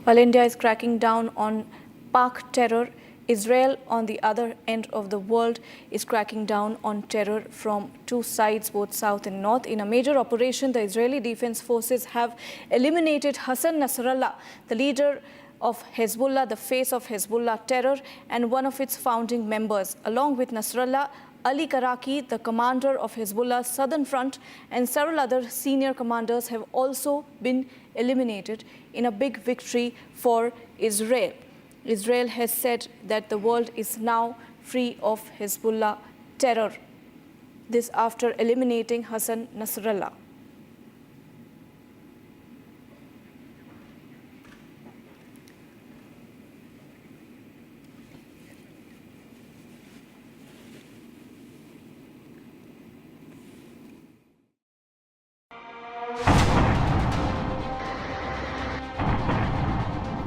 While India is cracking down on Pak terror, Israel, on the other end of the world, is cracking down on terror from two sides, both south and north. In a major operation, the Israeli Defense Forces have eliminated Hassan Nasrallah, the leader of Hezbollah, the face of Hezbollah terror, and one of its founding members. Along with Nasrallah, Ali Karaki, the commander of Hezbollah's southern front, and several other senior commanders have also been eliminated in a big victory for Israel. Israel has said that the world is now free of Hezbollah terror. This after eliminating Hassan Nasrallah.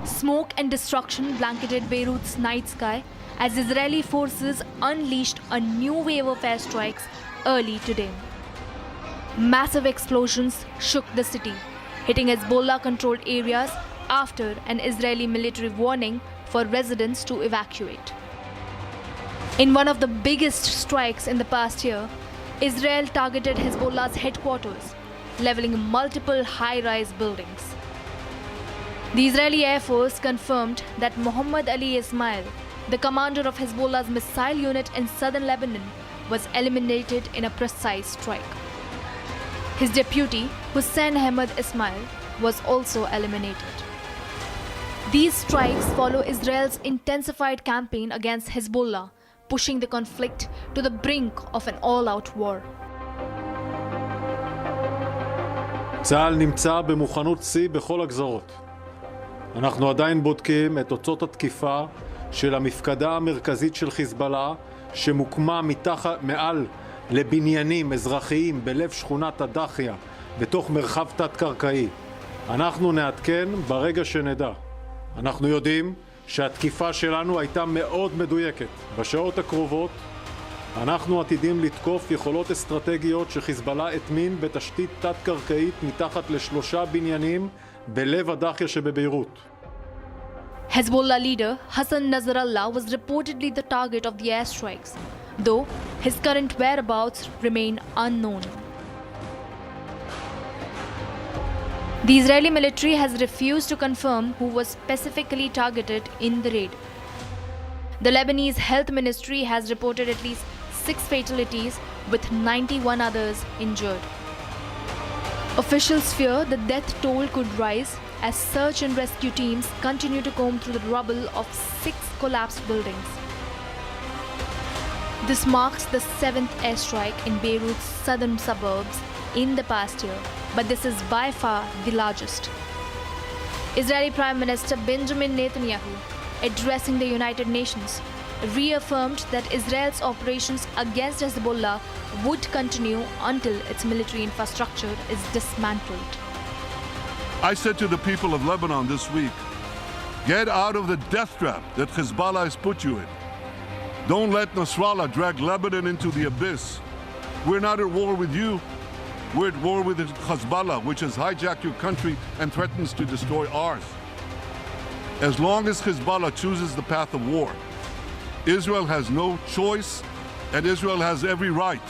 Smoke and destruction blanketed Beirut's night sky as Israeli forces unleashed a new wave of airstrikes early today. Massive explosions shook the city, hitting Hezbollah-controlled areas after an Israeli military warning for residents to evacuate. In one of the biggest strikes in the past year, Israel targeted Hezbollah's headquarters, leveling multiple high-rise buildings. The Israeli Air Force confirmed that Mohammad Ali Ismail, the commander of Hezbollah's missile unit in southern Lebanon, was eliminated in a precise strike. His deputy, Hussein Ahmed Ismail, was also eliminated. These strikes follow Israel's intensified campaign against Hezbollah, pushing the conflict to the brink of an all-out war. צה"ל נמצא במוכנות שיא בכל הגזרות. אנחנו עדיין בודקים את תוצאות התקיפה של המפקדה המרכזית של חיזבאללה שמוקמה מעל לבניינים אזרחיים בלב שכונת הדחיה בתוך מרחב תת-קרקעי. אנחנו נעדכן ברגע שנדע. אנחנו יודעים שהתקיפה שלנו הייתה מאוד מדויקת. בשעות הקרובות אנחנו עתידים לתקוף יכולות אסטרטגיות שחיזבאללה הטמין בתשתית תת-קרקעית מתחת ל3 בניינים בלב הדחיה שבביירות. Hezbollah leader Hassan Nasrallah was reportedly the target of the airstrikes, though his current whereabouts remain unknown. The Israeli military has refused to confirm who was specifically targeted in the raid. The Lebanese Health Ministry has reported at least 6 fatalities with 91 others injured. Officials fear the death toll could rise as search and rescue teams continue to comb through the rubble of 6 collapsed buildings. This marks the 7th airstrike in Beirut's southern suburbs in the past year, but this is by far the largest. Israeli Prime Minister Benjamin Netanyahu, addressing the United Nations, reaffirmed that Israel's operations against Hezbollah would continue until its military infrastructure is dismantled. I said to the people of Lebanon this week, get out of the death trap that Hezbollah has put you in. Don't let Nasrallah drag Lebanon into the abyss. We're not at war with you. We're at war with Hezbollah, which has hijacked your country and threatens to destroy ours. As long as Hezbollah chooses the path of war, Israel has no choice, and Israel has every right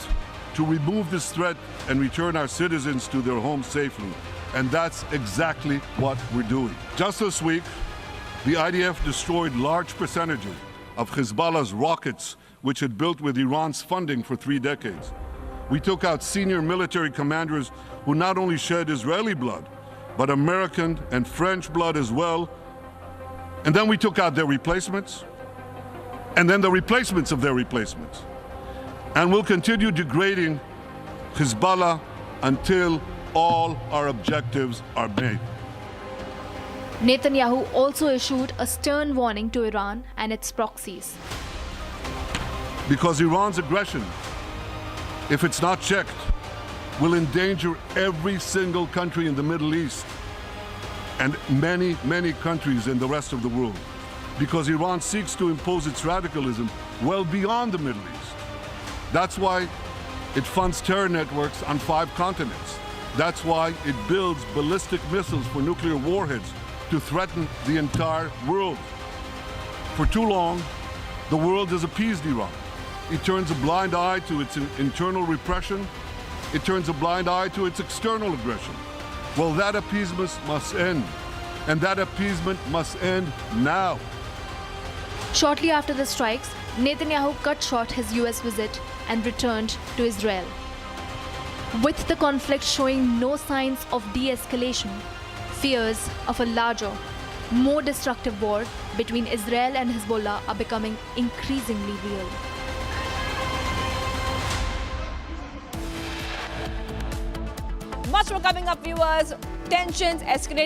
to remove this threat and return our citizens to their homes safely. And that's exactly what we're doing. Just this week, the IDF destroyed large percentages of Hezbollah's rockets, which had built with Iran's funding for 3 decades. We took out senior military commanders who not only shed Israeli blood, but American and French blood as well. And then we took out their replacements, and then the replacements of their replacements. And we'll continue degrading Hezbollah until all our objectives are made. Netanyahu also issued a stern warning to Iran and its proxies. Because Iran's aggression, if it's not checked, will endanger every single country in the Middle East and many, many countries in the rest of the world. Because Iran seeks to impose its radicalism well beyond the Middle East. That's why it funds terror networks on 5 continents. That's why it builds ballistic missiles for nuclear warheads to threaten the entire world. For too long, the world has appeased Iran. It turns a blind eye to its internal repression. It turns a blind eye to its external aggression. Well, that appeasement must end. And that appeasement must end now. Shortly after the strikes, Netanyahu cut short his US visit and returned to Israel. With the conflict showing no signs of de-escalation, fears of a larger, more destructive war between Israel and Hezbollah are becoming increasingly real. Much more coming up, viewers. Tensions escalate